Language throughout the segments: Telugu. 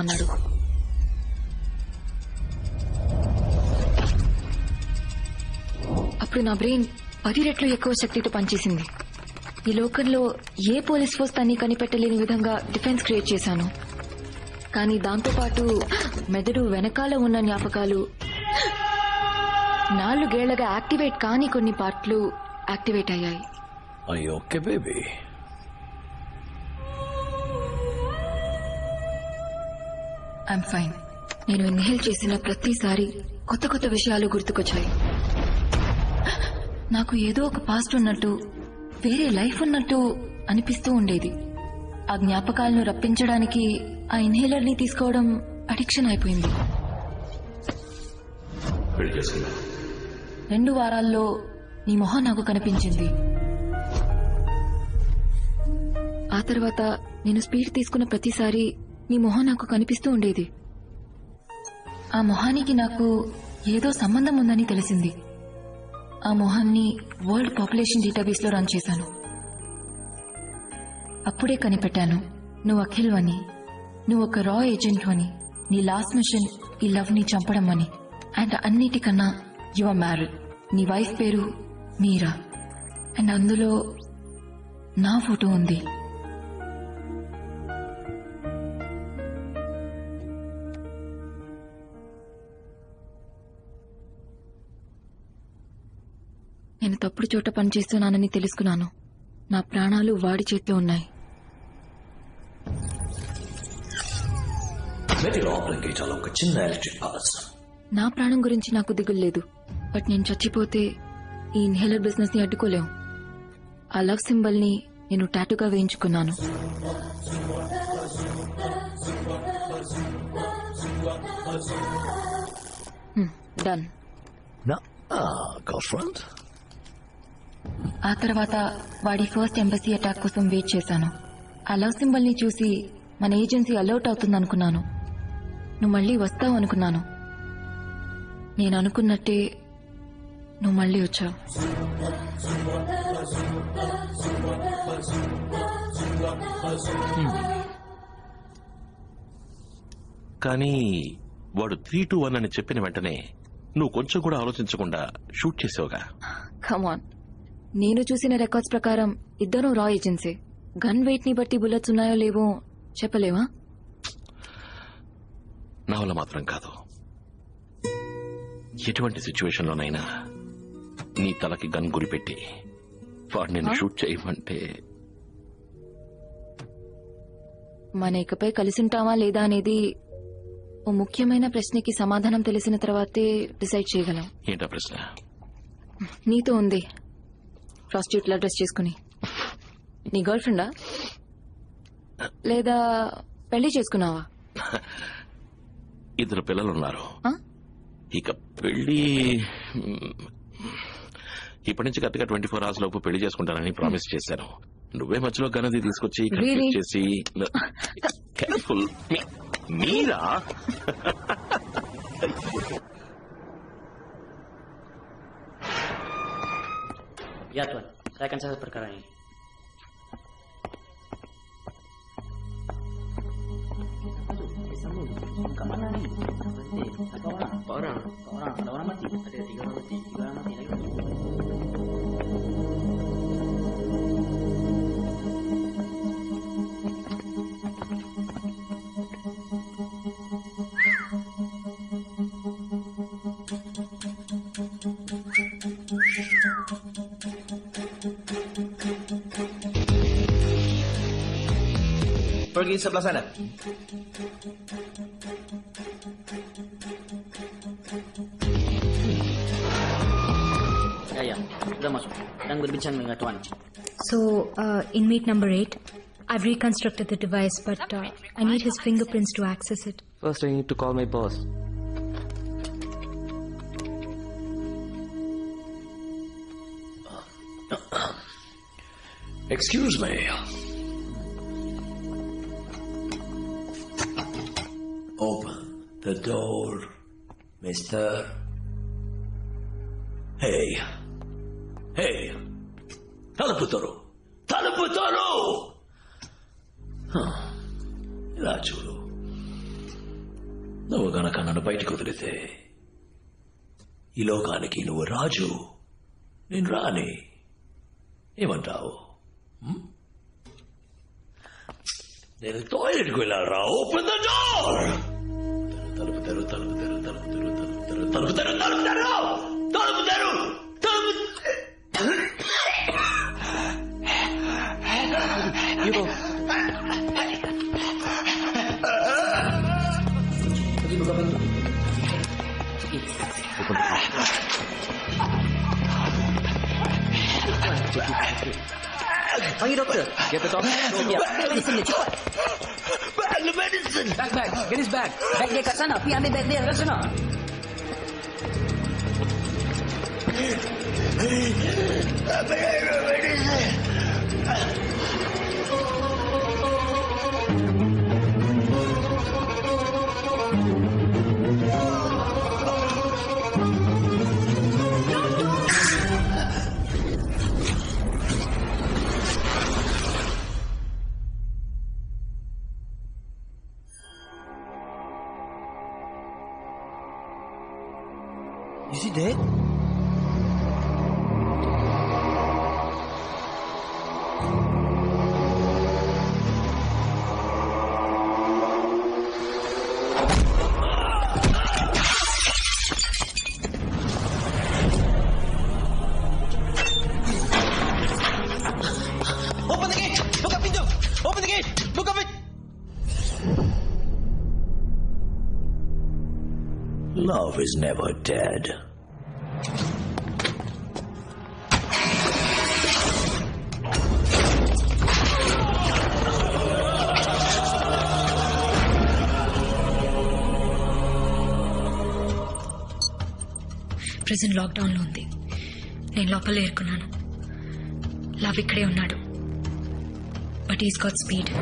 అన్నాడు. అప్పుడు నా బ్రెయిన్ 10 రెట్లు ఎక్కువ శక్తితో పనిచేసింది. ఈ లోకంలో ఏ పోలీస్ ఫోర్స్ తన్ని కనిపెట్టలేని విధంగా డిఫెన్స్ క్రియేట్ చేశాను. కానీ దాంతోపాటు మెదడు వెనకాల ఉన్న జ్ఞాపకాలు, 4 ఏళ్లగా యాక్టివేట్ కాని కొన్ని పార్ట్లు యాక్టివేట్ అయ్యాయి. Okay baby. I'm fine. నేను ఇన్హేల్ చేసిన ప్రతిసారి కొత్త కొత్త విషయాలు గుర్తుకొచ్చాయి. నాకు ఏదో ఒక పాస్ట్ ఉన్నట్టు, వేరే లైఫ్ ఉన్నట్టు అనిపిస్తూ ఉండేది. ఆ జ్ఞాపకాలను రప్పించడానికి ఆ ఇన్హేలర్ ని తీసుకోవడం అడిక్షన్ అయిపోయింది. 2 వారాల్లో నీ మొహం నాకు కనిపించింది. ఆ తర్వాత నేను స్పీడ్ తీసుకున్న ప్రతిసారి నీ మొహం నాకు కనిపిస్తూ ఉండేది. ఆ మొహానికి నాకు ఏదో సంబంధం ఉందని తెలిసింది. ఆ మొహాన్ని వరల్డ్ పాపులేషన్ డేటాబేస్ లో రన్ చేశాను. అప్పుడే కనిపెట్టాను, నువ్వు అఖిల్ అని, నువ్వు ఒక రా ఏజెంట్ అని, నీ లాస్ట్ మిషన్ ఈ లవ్ ని చంపడం అని. అండ్ అన్నిటికన్నా యు ఆర్ మ్యారీడ్. నీ వైఫ్ పేరు మీరా. అండ్ అందులో నా ఫోటో ఉంది. నేను తప్పుడు చోట పనిచేస్తున్నానని తెలుసుకున్నాను. నా ప్రాణాలు వాడి చేతిలో ఉన్నాయి. నా ప్రాణం గురించి నాకు దిగులు లేదు. బట్ నేను చచ్చిపోతే ఈ ఇన్హేలర్ బిజినెస్ ని అడ్డుకోలేం. ఆ లవ్ సింబల్ ని నేను టాటూగా వేయించుకున్నాను. డన్. ఆ తర్వాత వాడి ఫస్ట్ ఎంబసీ అటాక్ కోసం వెయిట్ చేశాను. ఆ లవ్ సింబల్ ని చూసి మన ఏజెన్సీ అలర్ట్ అవుతుందనుకున్నాను. నువ్వు మళ్లీ వస్తావు అనుకున్నాను. నేను అనుకున్నట్టే నువ్వు మళ్లీ వచ్చావు. కానీ వాడు 3-2-1 అని చెప్పిన వెంటనే నువ్వు కొంచెం కూడా ఆలోచించకుండా షూట్ చేసావుగా. కమాన్, నేను చూసిన రికార్డ్స్ ప్రకారం ఇద్దరు రా ఏజెన్సీ. గన్ వెయిట్ ని బట్టి బుల్లెట్స్ ఉన్నాయో లేవో చెప్పలేవా? నా వల్ల మాత్రం కాదు. ఎటువంటి సిచ్యువేషన్ లోనైనా నీ తలకి గన్ గురిపెట్టి వాడు నిన్ను షూట్ చేయమంటే. మన ఇకపై కలిసింటావా లేదా అనేది ఓ ముఖ్యమైన ప్రశ్నకి సమాధానం తెలిసిన తర్వాతే డిసైడ్ చేయగలం. ఏంటా ప్రశ్న? నీతో ఉంది. ప్రాస్టిట్యూట్ లా డ్రెస్ చేసుకుని నీ గర్ల్ ఫ్రెండా లేదా పెళ్లి చేసుకున్నావా? 2 పిల్లలున్నారు. ఇక పెళ్లి ఇప్పటి నుంచి కరెక్ట్గా 24 hours లోపు పెళ్లి చేసుకుంటానని ప్రామిస్ చేశాను. నువ్వే మధ్యలో గనది తీసుకొచ్చి కన్ఫ్యూజ్ చేసి. Careful. Meera? Ya tuan, saya akan catat perkara ini. Kemana nih? Berapa orang? Ada orang mati. Ada 3 orang mati. 3 orang mati lagi. Pergi sebelah sana. Ya, sudah masuk. Sedang berbincang dengan tuan. So, inmate number 8, I've reconstructed the device, but I need his fingerprints to access it. First, I need to call my boss. Excuse me. Open the door, mister. Hey. తలుపు తెరు. ఇలా చూడు. నువ్వు గనక నన్ను బయటికి వదిలితే ఈ లోకానికి నువ్వు రాజు, నేను రాని. ఏమంటావు? నేను టాయిలెట్కి వెళ్ళారా? Open the door. తలుపు తెరు, తలుపు తెరు, తలుపు తెరు, తలుపు తెరు, తలుపు తెరు, తలుపు తెరు, తలుపు తెరు. Panggil doktor. Get the doctor. Medicine dia cepat. Bag medicine. Bag. Get his bag. Bag dia kat sana. Pergi ambil bag dia kat sana. Is he dead? Open the gate! Buka pintu! Open the gate! Buka pintu! Love is never dead. Prison lockdown లో ఉంది. నేను లోపల ఏరుకున్నాను. లవ్ ఇక్కడే ఉన్నాడు. But is got speed.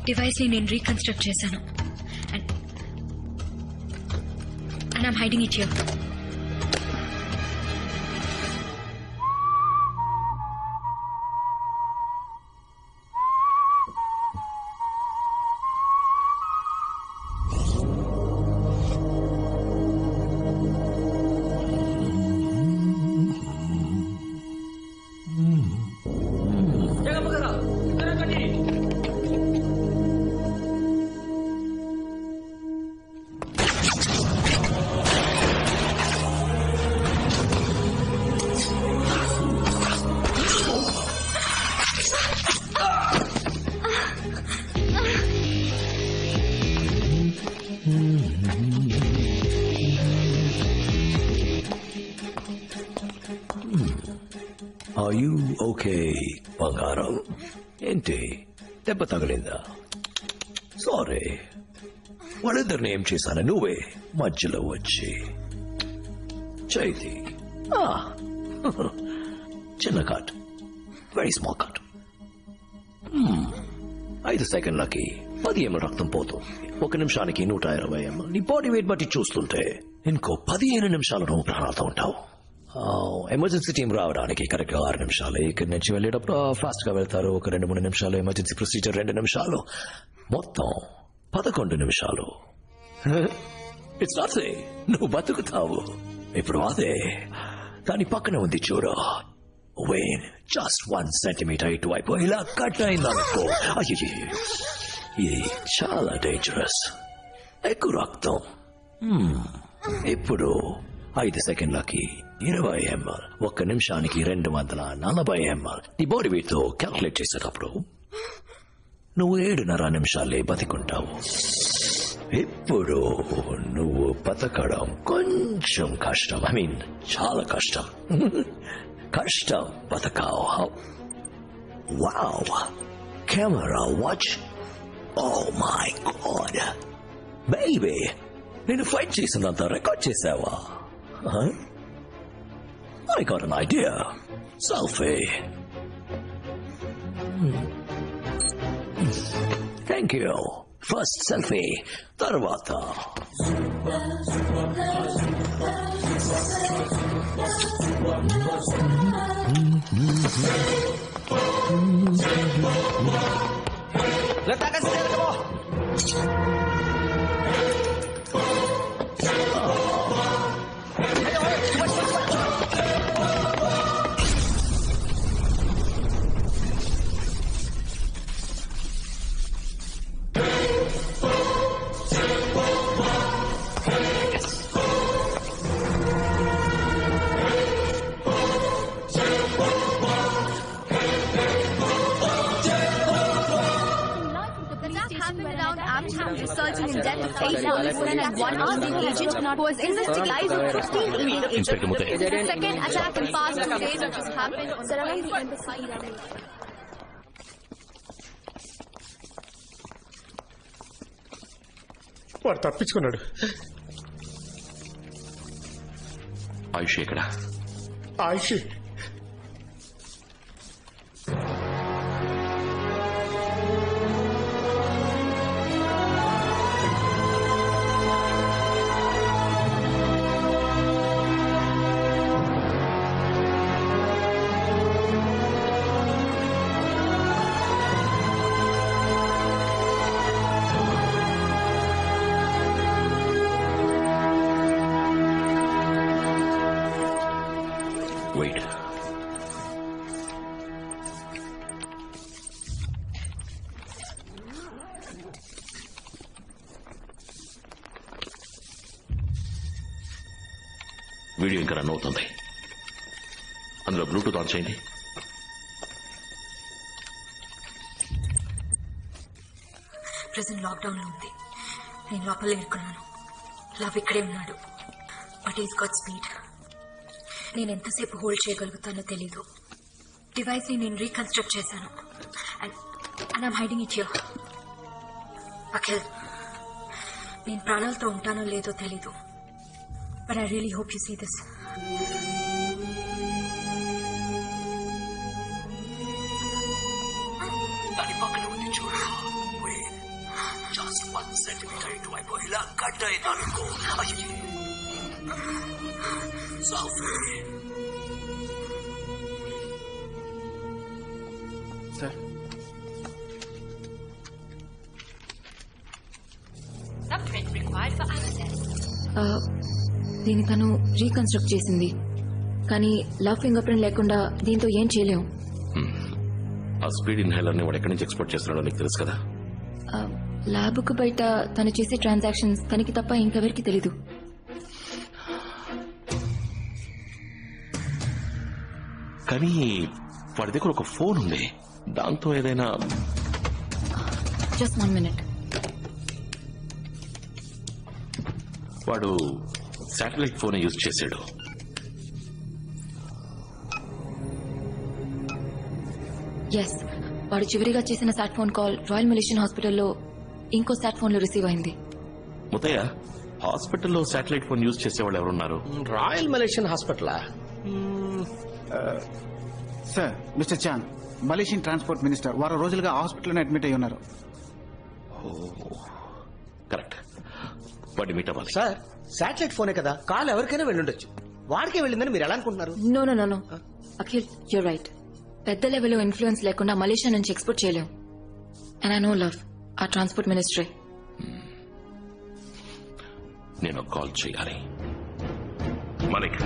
Device ని నేను రీకన్స్ట్రక్ట్ చేశాను. And I'm hiding it here. Jangan bergerak. Turun kaki. Are you okay, బంగారం? ఏంటి దెబ్బ తగిలిందా? సారీ, వాళ్ళిద్దరిని ఏం చేశాను? నువ్వే మధ్యలో వచ్చి చైతి చిన్న cut, very small cut. 5 సెకండ్లకి 10 ml రక్తం పోతుంది. 1 నిమిషానికి 120 ml. నీ బాడీ వెయిట్ బట్టి చూస్తుంటే ఇంకో 15 నిమిషాలు నువ్వు ప్రాణాలతో ఉంటావు. ఎమర్జెన్సీ టీం రావడానికి కరెక్ట్ గా 6 నిమిషాలు. ఇక్కడి నుంచి వెళ్ళేటప్పుడు ఫాస్ట్ గా వెళ్తారు. ఒక 2-3 నిమిషాలు. ఎమర్జెన్సీ ప్రొసీజర్ 2 నిమిషాలు. మొత్తం 11 నిమిషాలు. ఇట్స్ నాట్ సే నువ్వు బతుకుతావు. ఇప్పుడు అదే దాని పక్కన ఉంది చూడు. వెయిన్ జస్ట్ 1 సెంటీమీటర్ ఇటువైపు ఇలా కట్ అయిందనుకో, అయ్యో ఇది చాలా డేంజరస్. ఎక్కువ రక్తం. ఇప్పుడు 5 సెకండ్లకి 20 ml. 1 నిమిషానికి 240 ml. నీ బాడీ వెయిట్ తో క్యాల్కులేట్ చేసేటప్పుడు నువ్వు 7.5 నిమిషాలే బతికుంటావు. ఇప్పుడు నువ్వు బతకడం కొంచెం కష్టం. ఐ మీన్ చాలా కష్టం. కష్టం బతకావు. Wow, camera watch. Oh my god baby, నేను ఫైట్ చేసినంత రికార్డ్ చేసావా? I got an idea. Selfie. Thank you. First selfie, tarvata. Letakkan senjata ke bawah. Resulting in death of 8 policemen and 1 Indian agent who was investigating 15 Indian agents. The second attack in past 2 days which has happened surrounding the embassy. వాడు తప్పించుకున్నాడు. ఆయుష్ ఎక్కడ? ఆయుష్ వీడియో ఇంకా రన్ అవుతుంది. అందులో బ్లూటూత్ ఆన్ చేయండి. ప్రెజెంట్ లాక్డౌన్ లో ఉంది. నేను లోపల ఇరుక్కున్నాను. లవ్ ఇక్కడే ఉన్నాడు. But is got speed. నేను ఎంతసేపు హోల్డ్ చేయగలుగుతానో తెలీదు. డివైస్ ని నేను రీకన్స్ట్రక్ట్ చేశాను. And I'm hiding it here. Akhil, నేను ప్రాణాలతో ఉంటానో లేదో తెలీదు. But I really hope you see this. దాని పక్కన ఉంది చూడు. జస్ట్ 1 సెంటీమీటర్ ఇటువైపు ఇలా కట్ అయిందనుకో. సార్, దీన్ని తను రీకన్స్ట్రక్ట్ చేసింది. కానీ లవ్ ఫింగర్ ప్రింట్ లేకుండా దీంతో ఏం చేయలేము. ఆ స్పీడ్ ఇన్హేలర్ ని వాడు ఎక్కడి నుంచి ఎక్స్పోర్ట్ చేస్తున్నాడో నీకు తెలుసు కదా. ల్యాబ్ కు బయట తను చేసే ట్రాన్సాక్షన్స్ తనకి తప్ప ఇంకెవరికి తెలీదు. కానీ వాడి దగ్గర ఒక ఫోన్ ఉంది. దాంతో ఏదైనా జస్ట్ 1 minute. వాడు శాటిలైట్ ఫోన్ యూజ్ చేశాడు. ఎస్, వాడు చివరిగా చేసిన సాట్ ఫోన్ కాల్ రాయల్ మలేషియన్ హాస్పిటల్లో ఇంకో సాట్ ఫోన్ లో రిసీవ్ అయింది. ముతయ్య, హాస్పిటల్లో శాటిలైట్ ఫోన్ యూజ్ చేసేవాళ్ళు ఎవరున్నారు? రాయల్ మలేషియన్ హాస్పిటలా? Sir, mister Chan, Malaysian transport minister వారం రోజులుగా హాస్పిటల్లోనే అడ్మిట్ అయి ఉన్నారు. కరెక్ట్. వాడిని మీట్ అవ్వాలి. సార్, శాటిలైట్ ఫోనే కదా, కాల్ ఎవరికైనా వెళ్ళుండొచ్చు. వాడికే వెళ్ళిందని మీరు ఎలా అనుకుంటున్నారు? No Akhil, you're right. పెద్ద లెవెల్లో ఇన్ఫ్లుయెన్స్ లేకుండా మలేషియా నుంచి ఎక్స్పోర్ట్ చేయలేం. అండ్ ఐ నో లవ్ ఆ ట్రాన్స్పోర్ట్ మినిస్ట్రీ. నేను కాల్ చేయాలి. Malik,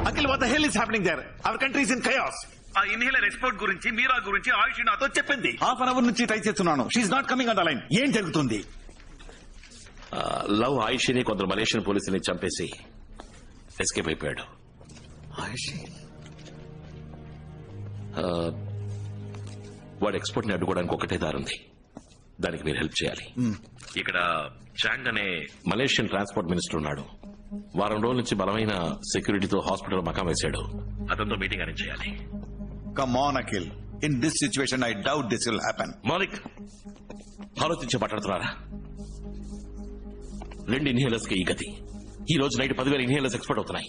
Akhil, what the hell is happening there? Our country is in chaos. ఆ ఇన్హేలర్ ఎక్స్పోర్ట్ గురించి, మీరా గురించి ఆయుష్ నాతో చెప్పింది. హాఫ్ అన్ అవర్ నుంచి ట్రై చేస్తున్నాను. She's not coming on the line. ఏం జరుగుతుంది? లవ్ ఆయుషిని కొందరు మలేషియన్ పోలీసుని చంపేసి ఎస్కేప్ అయిపోయాడు. వాడు ఎక్స్పోర్ట్ ని అడ్డుకోవడానికి ఒకటే దారుంది. దానికి మీరు హెల్ప్ చేయాలి. ఇక్కడ చాంగ్ అనే మలేషియన్ ట్రాన్స్పోర్ట్ మినిస్టర్ ఉన్నాడు. వారం రోజుల నుంచి బలమైన సెక్యూరిటీతో హాస్పిటల్ మకాం వేశాడు. అతనితో మీటింగ్ అరేంజ్ చేయాలి. Come on, Akhil. In this situation, I doubt this will happen. Malik, ఆలోచించి మాట్లాడుతున్నారా? 2 ఇన్హేలర్స్ కి ఈ గతి. ఈ రోజు నైట్ 10,000 ఇన్హేలర్స్ ఎక్స్పోర్ట్ అవుతున్నాయి.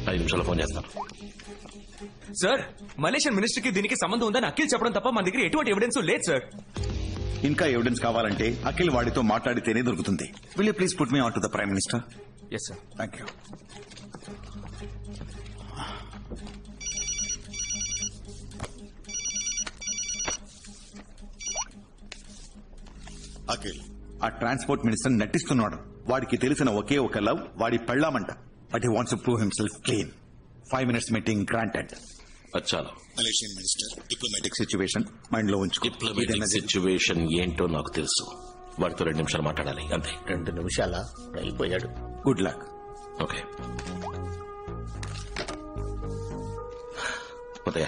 5 నిమిషాలు ఫోన్ చేస్తాను. సార్, మలేషియన్ మినిస్టర్ కి దీనికి సంబంధం ఉందని అఖిల్ చెప్పడం తప్ప మన దగ్గర ఎటువంటి ఎవిడెన్స్ లేదు సార్. ఇంకా ఎవిడెన్స్ కావాలంటే అఖిల్ వాడితో మాట్లాడితేనే దొరుకుతుంది. Will you please put me on to the prime minister? Yes sir. Thank you. Akhil, ఆ ట్రాన్స్పోర్ట్ మినిస్టర్ నటిస్తున్నాడు. వాడికి తెలిసిన ఒకే ఒక లవ్ వాడి పెళ్ళామంట. But he wants to prove himself clean. 5 minutes meeting granted. అచ్చాలో Malaysian minister diplomatic situation mind లో ఉంచుకో. డిప్లొమాటిక్ సిచ్యువేషన్ ఏంటో నాకు తెలుసు. వాడితో 2 నిమిషాలు మాట్లాడాలి, అంతే. 2 నిమిషాలా? అయిపోయాడు. Good luck. ఓకే ఉదయ,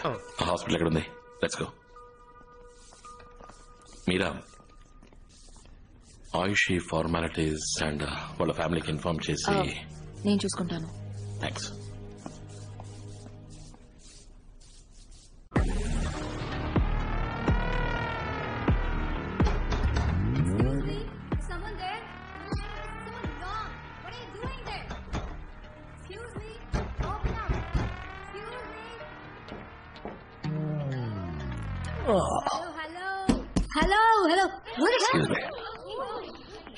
హాస్పిటల్ ఎక్కడ ఉంది? Let's go. Meera, Ayushi formalities and వాళ్ళ ఫ్యామిలీకి ఇన్ఫార్మ్ చేసి. నేను చూసుకుంటాను. Thanks. Someone there? Someone wrong. What are you doing there? Excuse me? Open up. Excuse me? Hello. What is that?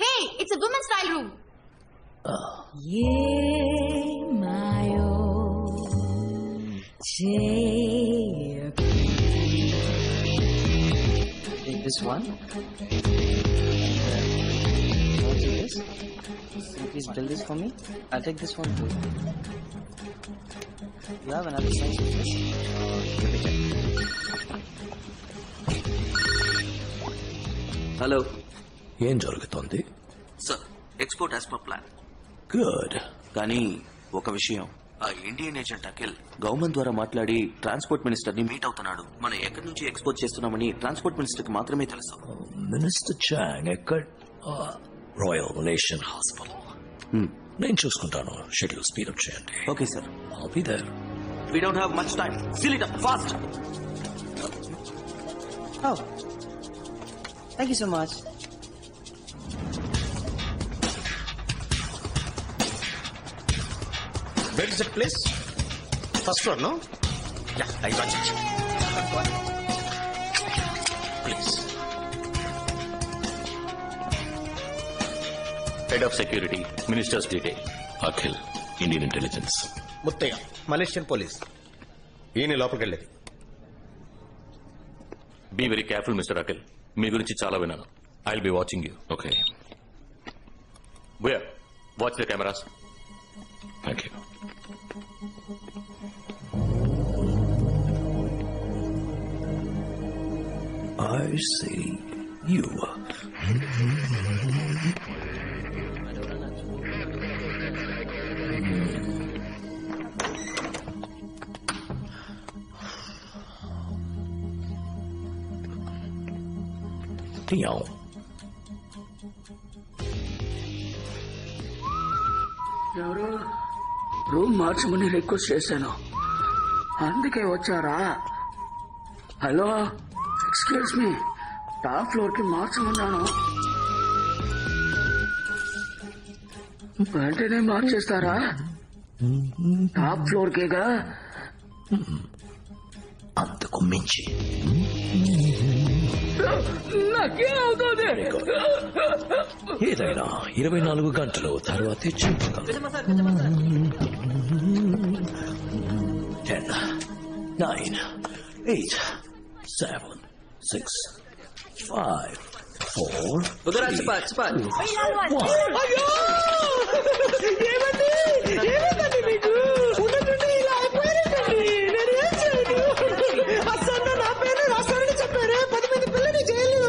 Hey, it's a women's style room. Take this one. This. Can you please bill this for me? I'll take this one too. You have another size of this? Let me check. Hello, ఏం జరుగుతోంది? Sir, export as per plan. Good. కానీ ఒక విషయం, ఆ ఇండియన్ ఏజెంట్ అఖిల్ గవర్నమెంట్ ద్వారా మాట్లాడి ట్రాన్స్పోర్ట్ మినిస్టర్ ని మీట్ అవుతున్నాడు. మనం ఎక్కడి నుంచి ఎక్స్పోర్ట్ చేస్తున్నామని ట్రాన్స్పోర్ట్ మినిస్టర్ కి మాత్రమే తెలుసు. మినిస్టర్ చాంగ్ ఎక్కడ? Royal Malaysian hospital. నేను చూసుకుంటాను. షెడ్యూల్ స్పీడప్ చేయండి. Okay sir. I'll be there. We don't have much time. Seal it up fast. Oh. Thank you so much. Where is that place? First floor, no? Yeah, I got it. Please. Head of security, minister's detail, Akhil, Indian intelligence. Muthaiah, Malaysian police. ఈయన లోపలికి వెళ్ళేది. Be very careful mister Akhil. మీ గురించి చాలా విన్నాను. I will be watching you. Okay, where watch the cameras. Thank you. I see you. Tiao. ఎవరు? రూమ్ మార్చమని రిక్వెస్ట్ చేశాను, అందుకే వచ్చారా? Hello, excuse me, top floor కి మార్చమన్నాను, వెంటనే మార్చేస్తారా? Top floor కేగా. అంతకు మించి నాకేమవుతుంది? ఏదైనా 24 గంటలు తర్వాతే చెప్పగలను. 10, 9, 8, 7, 6, 5, 4, 3, 2, 1. మీకు ఇలా అయిపోయారండి. నేను ఏం చేయను? అసలు నా పేరు రాస్తారని చెప్పారే, 10 మంది పిల్లని jail.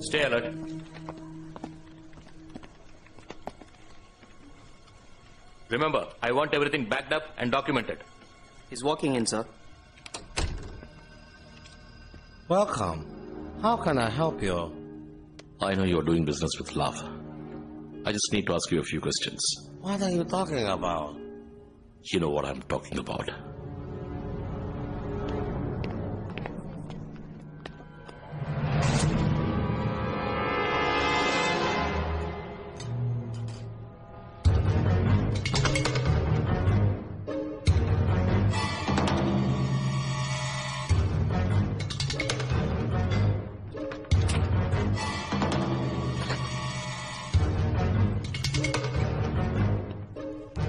Stay alert. Remember, I want everything backed up and documented. He's walking in, sir. Welcome. How can I help you? I know you're doing business with love. I just need to ask you a few questions. What are you talking about? You know what I'm talking about.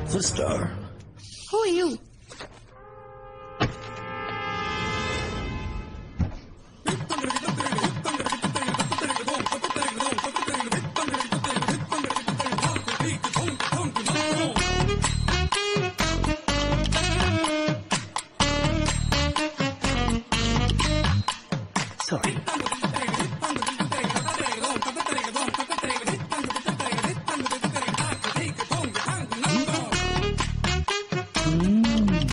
Sister, Who are you?